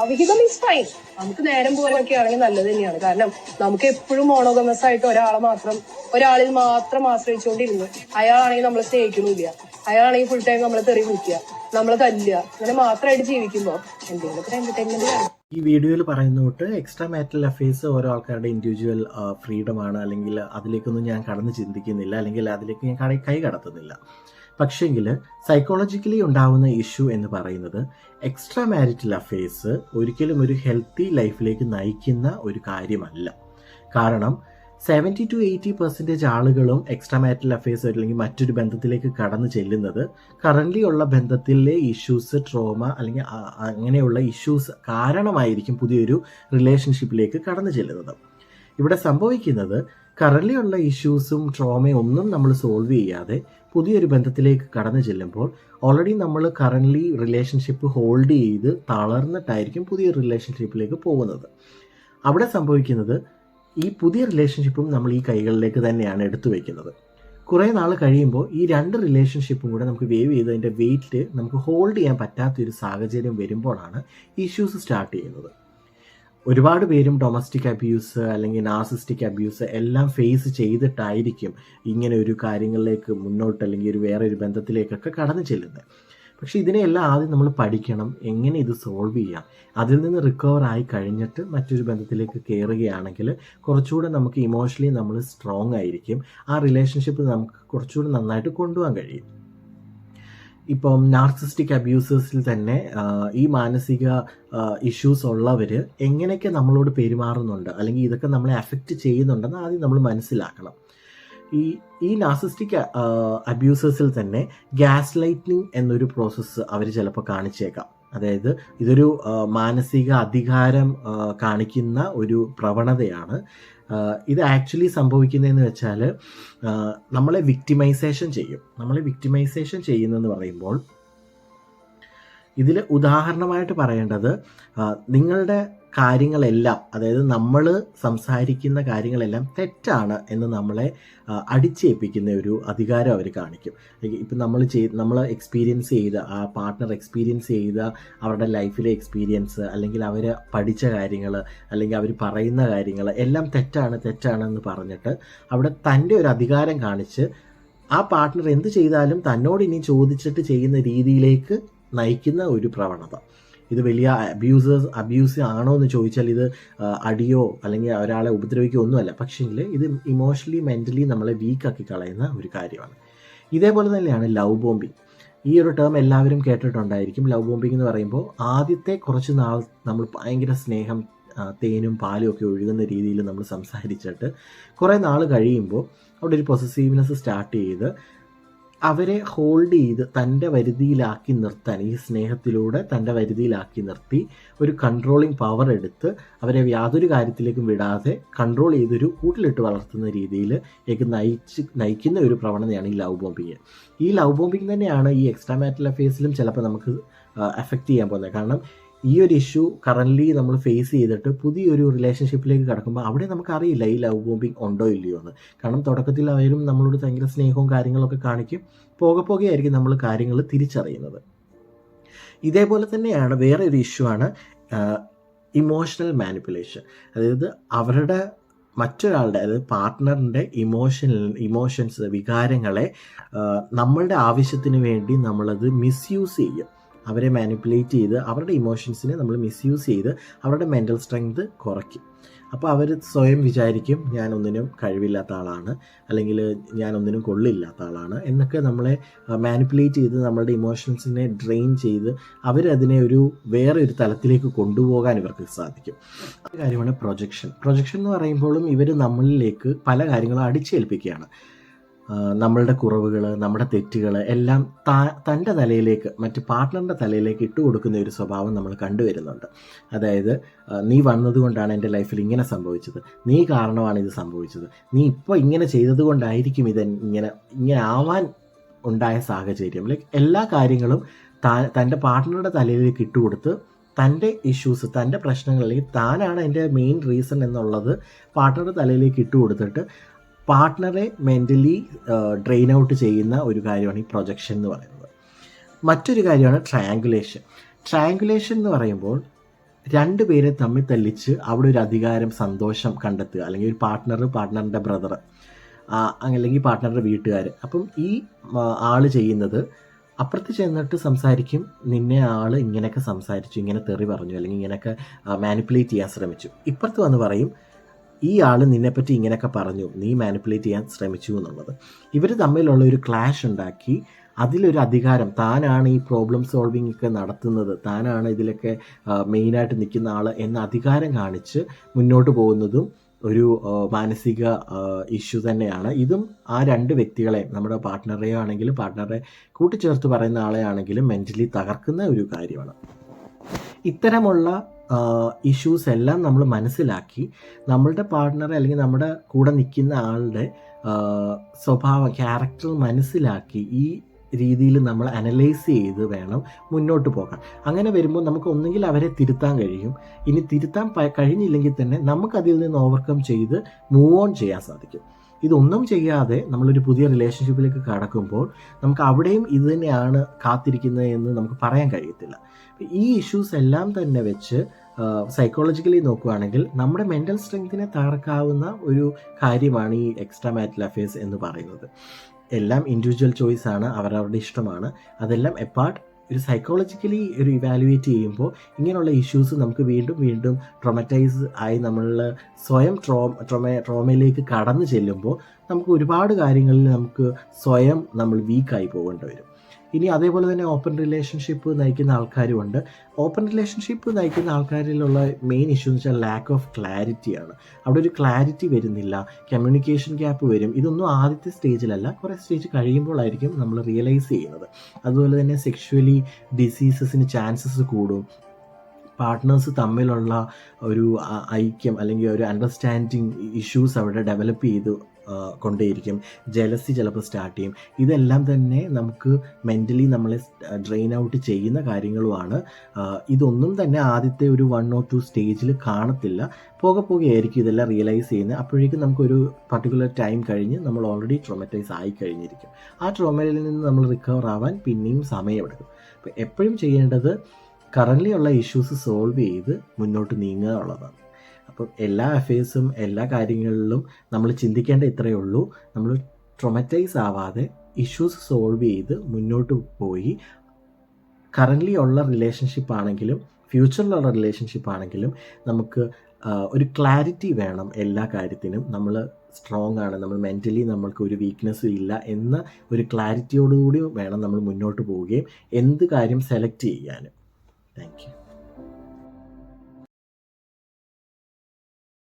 അവിഹിതം is fine. നമുക്ക് നേരം പോകാനൊക്കെ ആണെങ്കിൽ നല്ലത് തന്നെയാണ്. കാരണം നമുക്ക് എപ്പോഴും മോണോഗമസ് ആയിട്ട് ഒരാളിൽ മാത്രം ആശ്രയിച്ചുകൊണ്ടിരുന്നു അയാളാണെങ്കിൽ നമ്മളെ സ്നേഹിക്കണില്ല, അയാളാണെങ്കിൽ ഫുൾ ടൈം നമ്മളെ തെറി വിളിക്കുക, നമ്മളെ തല്ലുക, അങ്ങനെ മാത്രമായിട്ട് ജീവിക്കുമ്പോൾ എന്തെങ്കിലും എന്റർടൈൻമെന്റ് വേണം. ഈ വീഡിയോയിൽ പറയുന്ന തൊട്ട് എക്സ്ട്രാ മാരിറ്റൽ അഫെയർസ് ഓരോ ആൾക്കാരുടെ ഇൻഡിവിജ്വൽ ഫ്രീഡം ആണ്, അല്ലെങ്കിൽ അതിലേക്കൊന്നും ഞാൻ കടന്ന് ചിന്തിക്കുന്നില്ല, അല്ലെങ്കിൽ അതിലേക്ക് ഞാൻ കൈ കടത്തുന്നില്ല. പക്ഷേങ്കിൽ സൈക്കോളജിക്കലി ഉണ്ടാവുന്ന ഇഷ്യൂ എന്ന് പറയുന്നത് എക്സ്ട്രാ മാരിറ്റൽ അഫെയർസ് ഒരിക്കലും ഒരു ഹെൽത്തി ലൈഫിലേക്ക് നയിക്കുന്ന ഒരു കാര്യമല്ല. കാരണം 70-80% ആളുകളും എക്സ്ട്രാ മാരിറ്റൽ അഫെയർസ് അല്ലെങ്കിൽ മറ്റൊരു ബന്ധത്തിലേക്ക് കടന്നു ചെല്ലുന്നത് കറൻ്റ്ലി ഉള്ള ബന്ധത്തിലെ ഇഷ്യൂസ്, ട്രോമ അല്ലെങ്കിൽ അങ്ങനെയുള്ള ഇഷ്യൂസ് കാരണമായിരിക്കും പുതിയൊരു റിലേഷൻഷിപ്പിലേക്ക് കടന്നു ചെല്ലുന്നത്. ഇവിടെ സംഭവിക്കുന്നത് കറൻ്റ്ലി ഉള്ള ഇഷ്യൂസും ട്രോമയും ഒന്നും നമ്മൾ സോൾവ് ചെയ്യാതെ പുതിയൊരു ബന്ധത്തിലേക്ക് കടന്നു ചെല്ലുമ്പോൾ ഓൾറെഡി നമ്മൾ കറൻ്റ്ലി റിലേഷൻഷിപ്പ് ഹോൾഡ് ചെയ്ത് തളർന്നിട്ടായിരിക്കും പുതിയൊരു റിലേഷൻഷിപ്പിലേക്ക് പോകുന്നത്. അവിടെ സംഭവിക്കുന്നത് ഈ പുതിയ റിലേഷൻഷിപ്പും നമ്മൾ ഈ കൈകളിലേക്ക് തന്നെയാണ് എടുത്തു വയ്ക്കുന്നത്. കുറേ നാൾ കഴിയുമ്പോൾ ഈ രണ്ട് റിലേഷൻഷിപ്പും കൂടെ നമുക്ക് വേവ് ചെയ്ത് അതിൻ്റെ വെയിറ്റ് നമുക്ക് ഹോൾഡ് ചെയ്യാൻ പറ്റാത്തൊരു സാഹചര്യം വരുമ്പോഴാണ് ഇഷ്യൂസ് സ്റ്റാർട്ട് ചെയ്യുന്നത്. ഒരുപാട് പേരും ഡൊമസ്റ്റിക് അബ്യൂസ് അല്ലെങ്കിൽ നാർസിസ്റ്റിക് അബ്യൂസ് എല്ലാം ഫേസ് ചെയ്തിട്ടായിരിക്കും ഇങ്ങനെ ഒരു കാര്യങ്ങളിലേക്ക് മുന്നോട്ട് അല്ലെങ്കിൽ വേറെ ഒരു ബന്ധത്തിലേക്കൊക്കെ കടന്നു ചെല്ലുന്നത്. പക്ഷേ ഇതിനെല്ലാം ആദ്യം നമ്മൾ പഠിക്കണം, എങ്ങനെ ഇത് സോൾവ് ചെയ്യാം. അതിൽ നിന്ന് റിക്കവർ ആയി കഴിഞ്ഞിട്ട് മറ്റൊരു ബന്ധത്തിലേക്ക് കയറുകയാണെങ്കിൽ കുറച്ചുകൂടെ നമുക്ക് ഇമോഷണലി നമ്മൾ സ്ട്രോങ് ആയിരിക്കും, ആ റിലേഷൻഷിപ്പ് നമുക്ക് കുറച്ചുകൂടെ നന്നായിട്ട് കൊണ്ടുപോകാൻ കഴിയും. ഇപ്പം നാർസിസ്റ്റിക് അബ്യൂസേഴ്സിൽ തന്നെ ഈ മാനസിക ഇഷ്യൂസ് ഉള്ളവർ എങ്ങനെയൊക്കെ നമ്മളോട് പെരുമാറുന്നുണ്ട് അല്ലെങ്കിൽ ഇതൊക്കെ നമ്മളെ അഫക്റ്റ് ചെയ്യുന്നുണ്ടെന്ന് ആദ്യം നമ്മൾ മനസ്സിലാക്കണം. ഈ നാർസിസ്റ്റിക് അബ്യൂസേഴ്സിൽ തന്നെ ഗ്യാസ് ലൈറ്റിനിങ് എന്നൊരു പ്രോസസ്സ് അവർ ചിലപ്പോൾ കാണിച്ചേക്കാം. അതായത് ഇതൊരു മാനസിക അധികാരം കാണിക്കുന്ന ഒരു പ്രവണതയാണ്. ഇത് ആക്ച്വലി സംഭവിക്കുന്നതെന്ന് വെച്ചാൽ നമ്മളെ വിക്ടിമൈസേഷൻ ചെയ്യും. നമ്മളെ വിക്ടിമൈസേഷൻ ചെയ്യുന്നതെന്ന് പറയുമ്പോൾ ഇതിൽ ഉദാഹരണമായിട്ട് പറയേണ്ടത് നിങ്ങളുടെ കാര്യങ്ങളെല്ലാം, അതായത് നമ്മൾ സംസാരിക്കുന്ന കാര്യങ്ങളെല്ലാം തെറ്റാണ് എന്ന് നമ്മളെ അടിച്ചേൽപ്പിക്കുന്ന ഒരു അധികാരം അവർ കാണിക്കും. ഇപ്പം നമ്മൾ എക്സ്പീരിയൻസ് ചെയ്ത ആ പാർട്ട്ണർ എക്സ്പീരിയൻസ് ചെയ്ത അവരുടെ ലൈഫിലെ എക്സ്പീരിയൻസ് അല്ലെങ്കിൽ അവർ പഠിച്ച കാര്യങ്ങൾ അല്ലെങ്കിൽ അവർ പറയുന്ന കാര്യങ്ങൾ എല്ലാം തെറ്റാണെന്ന് പറഞ്ഞിട്ട് അവിടെ തൻ്റെ ഒരു അധികാരം കാണിച്ച് ആ പാർട്ട്ണർ എന്ത് ചെയ്താലും തന്നോട് ഇനി ചോദിച്ചിട്ട് ചെയ്യുന്ന രീതിയിലേക്ക് നയിക്കുന്ന ഒരു പ്രവണത. ഇത് വലിയ അബ്യൂസ് ആണോ എന്ന് ചോദിച്ചാൽ ഇത് അടിയോ അല്ലെങ്കിൽ ഒരാളെ ഉപദ്രവിക്കുകയോ ഒന്നുമല്ല. പക്ഷേങ്കിൽ ഇത് ഇമോഷണലി മെൻ്റലി നമ്മളെ വീക്കാക്കി കളയുന്ന ഒരു കാര്യമാണ്. ഇതേപോലെ തന്നെയാണ് ലവ് ബോംബിങ്. ഈ ഒരു ടേം എല്ലാവരും കേട്ടിട്ടുണ്ടായിരിക്കും. ലവ് ബോംബിങ് എന്ന് പറയുമ്പോൾ ആദ്യത്തെ കുറച്ച് നാൾ നമ്മൾ ഭയങ്കര സ്നേഹം, തേനും പാലും ഒക്കെ ഒഴുകുന്ന രീതിയിൽ നമ്മൾ സംസാരിച്ചിട്ട് കുറേ നാൾ കഴിയുമ്പോൾ അവിടെ ഒരു പൊസസീവ്നെസ് സ്റ്റാർട്ട് ചെയ്ത് അവരെ ഹോൾഡ് ചെയ്ത് തൻ്റെ വരുതിയിലാക്കി നിർത്താൻ, ഈ സ്നേഹത്തിലൂടെ തൻ്റെ വരുതിയിലാക്കി നിർത്തി ഒരു കൺട്രോളിങ് പവർ എടുത്ത് അവരെ യാതൊരു കാര്യത്തിലേക്കും വിടാതെ കൺട്രോൾ ചെയ്തൊരു കൂട്ടിലിട്ട് വളർത്തുന്ന രീതിയിലേക്ക് നയിക്കുന്ന ഒരു പ്രവണതയാണ് ഈ ലവ് ബോംബിങ്. ഈ ലവ് ബോംബിങ് തന്നെയാണ് ഈ എക്സ്ട്രാ മാരിറ്റൽ അഫെയർസിലും ചിലപ്പോൾ നമുക്ക് എഫക്റ്റ് ചെയ്യാൻ പോകുന്നത്. കാരണം ഈ ഒരു ഇഷ്യൂ കറൻ്റ്ലി നമ്മൾ ഫേസ് ചെയ്തിട്ട് പുതിയൊരു റിലേഷൻഷിപ്പിലേക്ക് കടക്കുമ്പോൾ അവിടെ നമുക്കറിയില്ല ഈ ലവ് ബോംബിങ് ഉണ്ടോ ഇല്ലയോ എന്ന്. കാരണം തുടക്കത്തിൽ അവരും നമ്മളോട് ഭയങ്കര സ്നേഹവും കാര്യങ്ങളൊക്കെ കാണിക്കും, പോകെ ആയിരിക്കും നമ്മൾ കാര്യങ്ങൾ തിരിച്ചറിയുന്നത്. ഇതേപോലെ തന്നെയാണ് വേറെ ഒരു ഇഷ്യൂ ആണ് ഇമോഷണൽ മാനിപ്പുലേഷൻ. അതായത് അവരുടെ മറ്റൊരാളുടെ, അതായത് പാർട്ട്ണറിൻ്റെ ഇമോഷൻസ്, വികാരങ്ങളെ നമ്മളുടെ ആവശ്യത്തിന് വേണ്ടി നമ്മളത് മിസ്യൂസ് ചെയ്യും. അവരെ മാനിപ്പുലേറ്റ് ചെയ്ത് അവരുടെ ഇമോഷൻസിനെ നമ്മൾ മിസ്യൂസ് ചെയ്ത് അവരുടെ മെൻ്റൽ സ്ട്രെങ്ത് കുറയ്ക്കും. അപ്പോൾ അവർ സ്വയം വിചാരിക്കും ഞാനൊന്നിനും കഴിവില്ലാത്ത ആളാണ് അല്ലെങ്കിൽ ഞാനൊന്നിനും കൊള്ളില്ലാത്ത ആളാണ് എന്നൊക്കെ നമ്മളെ മാനിപ്പുലേറ്റ് ചെയ്ത് നമ്മളുടെ ഇമോഷൻസിനെ ഡ്രെയിൻ ചെയ്ത് അവരതിനെ വേറെ ഒരു തലത്തിലേക്ക് കൊണ്ടുപോകാൻ ഇവർക്ക് സാധിക്കും. ഒരു കാര്യമാണ് പ്രൊജക്ഷൻ എന്ന് പറയുമ്പോഴും ഇവർ നമ്മളിലേക്ക് പല കാര്യങ്ങളും അടിച്ചേൽപ്പിക്കുകയാണ്. നമ്മളുടെ കുറവുകൾ, നമ്മുടെ തെറ്റുകൾ എല്ലാം തൻ്റെ തലയിലേക്ക്, മറ്റ് പാർട്ട്ണറിൻ്റെ തലയിലേക്ക് ഇട്ട് കൊടുക്കുന്ന ഒരു സ്വഭാവം നമ്മൾ കണ്ടുവരുന്നുണ്ട്. അതായത് നീ വന്നതുകൊണ്ടാണ് എൻ്റെ ലൈഫിൽ ഇങ്ങനെ സംഭവിച്ചത്, നീ കാരണമാണ് ഇത് സംഭവിച്ചത്, നീ ഇപ്പോൾ ഇങ്ങനെ ചെയ്തത് കൊണ്ടായിരിക്കും ഇങ്ങനെ ആവാൻ ഉണ്ടായ സാഹചര്യം. എല്ലാ കാര്യങ്ങളും തൻ്റെ പാർട്ട്ണറുടെ തലയിലേക്ക് ഇട്ടുകൊടുത്ത് തൻ്റെ ഇഷ്യൂസ്, തൻ്റെ പ്രശ്നങ്ങൾ, അല്ലെങ്കിൽ താനാണ് എൻ്റെ മെയിൻ റീസൺ എന്നുള്ളത് പാർട്ട്ണറുടെ തലയിലേക്ക് ഇട്ടുകൊടുത്തിട്ട് പാർട്ട്ണറെ മെൻ്റലി ഡ്രെയിൻ ഔട്ട് ചെയ്യുന്ന ഒരു കാര്യമാണ് ഈ പ്രൊജക്ഷൻ എന്ന് പറയുന്നത്. മറ്റൊരു കാര്യമാണ് ട്രയാങ്കുലേഷൻ എന്ന് പറയുമ്പോൾ രണ്ടുപേരെ തമ്മിൽ തല്ലിച്ച് അവിടെ ഒരു അധികാരം, സന്തോഷം കണ്ടെത്തുക, അല്ലെങ്കിൽ ഒരു പാർട്ട്ണറിൻ്റെ ബ്രദർ, അല്ലെങ്കിൽ പാർട്ട്ണറുടെ വീട്ടുകാർ. അപ്പം ഈ ആള് ചെയ്യുന്നത് അപ്പുറത്ത് ചെന്നിട്ട് സംസാരിക്കും, നിന്നെ ആള് ഇങ്ങനെയൊക്കെ സംസാരിച്ചു, ഇങ്ങനെ തെറി പറഞ്ഞു, അല്ലെങ്കിൽ ഇങ്ങനെയൊക്കെ മാനിപ്പുലേറ്റ് ചെയ്യാൻ ശ്രമിച്ചു. ഇപ്പുറത്ത് വന്ന് പറയും, ഈ ആൾ നിന്നെപ്പറ്റി ഇങ്ങനെയൊക്കെ പറഞ്ഞു, നീ മാനിപ്പുലേറ്റ് ചെയ്യാൻ ശ്രമിച്ചു എന്നുള്ളത്. ഇവർ തമ്മിലുള്ള ഒരു ക്ലാഷ് ഉണ്ടാക്കി അതിലൊരു അധികാരം, താനാണ് ഈ പ്രോബ്ലം സോൾവിങ് ഒക്കെ നടത്തുന്നത്, താനാണ് ഇതിലൊക്കെ മെയിനായിട്ട് നിൽക്കുന്ന ആൾ എന്ന അധികാരം കാണിച്ച് മുന്നോട്ട് പോകുന്നതും ഒരു മാനസിക ഇഷ്യൂ തന്നെയാണ്. ഇതും ആ രണ്ട് വ്യക്തികളെ, നമ്മുടെ പാർട്ട്ണറെയോ ആണെങ്കിലും പാർട്ട്ണറെ കൂട്ടിച്ചേർത്ത് പറയുന്ന ആളെ ആണെങ്കിലും മെൻ്റലി തകർക്കുന്ന ഒരു കാര്യമാണ്. ഇത്തരമുള്ള ഇഷ്യൂസ് എല്ലാം നമ്മൾ മനസ്സിലാക്കി നമ്മളുടെ പാർട്ട്ണറെ അല്ലെങ്കിൽ നമ്മുടെ കൂടെ നിൽക്കുന്ന ആളുടെ സ്വഭാവം, ക്യാരക്ടർ മനസ്സിലാക്കി ഈ രീതിയിൽ നമ്മൾ അനലൈസ് ചെയ്ത് വേണം മുന്നോട്ട് പോകാൻ. അങ്ങനെ വരുമ്പോൾ നമുക്ക് ഒന്നുകിൽ അവരെ തിരുത്താൻ കഴിയും, ഇനി തിരുത്താൻ കഴിഞ്ഞില്ലെങ്കിൽ തന്നെ നമുക്കതിൽ നിന്ന് ഓവർകം ചെയ്ത് മൂവ് ഓൺ ചെയ്യാൻ സാധിക്കും. ഇതൊന്നും ചെയ്യാതെ നമ്മളൊരു പുതിയ റിലേഷൻഷിപ്പിലേക്ക് കടക്കുമ്പോൾ നമുക്ക് അവിടെയും ഇത് തന്നെയാണ് കാത്തിരിക്കുന്നത് എന്ന് നമുക്ക് പറയാൻ കഴിയത്തില്ല. ഈ ഇഷ്യൂസ് എല്ലാം തന്നെ വെച്ച് സൈക്കോളജിക്കലി നോക്കുകയാണെങ്കിൽ നമ്മുടെ മെൻ്റൽ സ്ട്രെങ്തിനെ തകർക്കാവുന്ന ഒരു കാര്യമാണ് ഈ എക്സ്ട്രാ മാരിറ്റൽ അഫെയർസ് എന്ന് പറയുന്നത്. എല്ലാം ഇൻഡിവിജ്വൽ ചോയ്സ് ആണ്, അവരവരുടെ ഇഷ്ടമാണ്. അതെല്ലാം എപ്പാർട്ട് ഒരു സൈക്കോളജിക്കലി ഒരു ഇവാലുവേറ്റ് ചെയ്യുമ്പോൾ ഇങ്ങനെയുള്ള ഇഷ്യൂസ് നമുക്ക് വീണ്ടും വീണ്ടും ട്രോമറ്റൈസ് ആയി നമ്മൾ സ്വയം ട്രോമയിലേക്ക് കടന്നു ചെല്ലുമ്പോൾ നമുക്ക് ഒരുപാട് കാര്യങ്ങളിൽ നമുക്ക് സ്വയം നമ്മൾ വീക്കായി പോകേണ്ടി വരും. ഇനി അതേപോലെ തന്നെ ഓപ്പൺ റിലേഷൻഷിപ്പ് നയിക്കുന്ന ആൾക്കാരുമുണ്ട്. ഓപ്പൺ റിലേഷൻഷിപ്പ് നയിക്കുന്ന ആൾക്കാരിലുള്ള മെയിൻ ഇഷ്യൂ എന്ന് വെച്ചാൽ ലാക്ക് ഓഫ് ക്ലാരിറ്റിയാണ്. അവിടെ ഒരു ക്ലാരിറ്റി വരുന്നില്ല, കമ്മ്യൂണിക്കേഷൻ ഗ്യാപ്പ് വരും. ഇതൊന്നും ആദ്യത്തെ സ്റ്റേജിലല്ല, കുറേ സ്റ്റേജ് കഴിയുമ്പോഴായിരിക്കും നമ്മൾ റിയലൈസ് ചെയ്യുന്നത്. അതുപോലെ തന്നെ സെക്ഷുവലി ഡിസീസസിന് ചാൻസസ് കൂടും. പാർട്ട്നേഴ്സ് തമ്മിലുള്ള ഒരു ഐക്യം അല്ലെങ്കിൽ ഒരു അണ്ടർസ്റ്റാൻഡിങ് ഇഷ്യൂസ് അവിടെ ഡെവലപ്പ് ചെയ്ത് കൊണ്ടേയിരിക്കും. ജലസി ചിലപ്പോൾ സ്റ്റാർട്ട് ചെയ്യും. ഇതെല്ലാം തന്നെ നമുക്ക് മെൻ്റലി നമ്മളെ ഡ്രെയിൻ ഔട്ട് ചെയ്യുന്ന കാര്യങ്ങളുമാണ്. ഇതൊന്നും തന്നെ ആദ്യത്തെ ഒരു 1 or 2 സ്റ്റേജിൽ കാണത്തില്ല. പോകെയായിരിക്കും ഇതെല്ലാം റിയലൈസ് ചെയ്യുന്നത്. അപ്പോഴേക്കും നമുക്കൊരു പർട്ടിക്കുലർ ടൈം കഴിഞ്ഞ് നമ്മൾ ഓൾറെഡി ട്രോമറ്റൈസ് ആയി കഴിഞ്ഞിരിക്കും. ആ ട്രോമയിൽ നിന്ന് നമ്മൾ റിക്കവർ ആവാൻ പിന്നെയും സമയമെടുക്കും. അപ്പോൾ എപ്പോഴും ചെയ്യേണ്ടത് കറൻ്റ്ലി ഉള്ള ഇഷ്യൂസ് സോൾവ് ചെയ്ത് മുന്നോട്ട് നീങ്ങുക എന്നുള്ളതാണ്. അപ്പം എല്ലാ അഫെയർസും എല്ലാ കാര്യങ്ങളിലും നമ്മൾ ചിന്തിക്കേണ്ട ഇത്രയേ ഉള്ളൂ. നമ്മൾ ട്രോമറ്റൈസ് ആവാതെ ഇഷ്യൂസ് സോൾവ് ചെയ്ത് മുന്നോട്ട് പോയി കറൻ്റ്ലി ഉള്ള റിലേഷൻഷിപ്പ് ആണെങ്കിലും ഫ്യൂച്ചറിലുള്ള റിലേഷൻഷിപ്പ് ആണെങ്കിലും നമുക്ക് ഒരു ക്ലാരിറ്റി വേണം എല്ലാ കാര്യത്തിനും. നമ്മൾ സ്ട്രോങ് ആണ്, നമ്മൾ മെൻ്റലി നമ്മൾക്ക് ഒരു വീക്ക്നെസ്സും ഇല്ല എന്ന ഒരു ക്ലാരിറ്റിയോടുകൂടി വേണം നമ്മൾ മുന്നോട്ട് പോവുകയും എന്ത് കാര്യം സെലക്ട് ചെയ്യാനും. Thank you.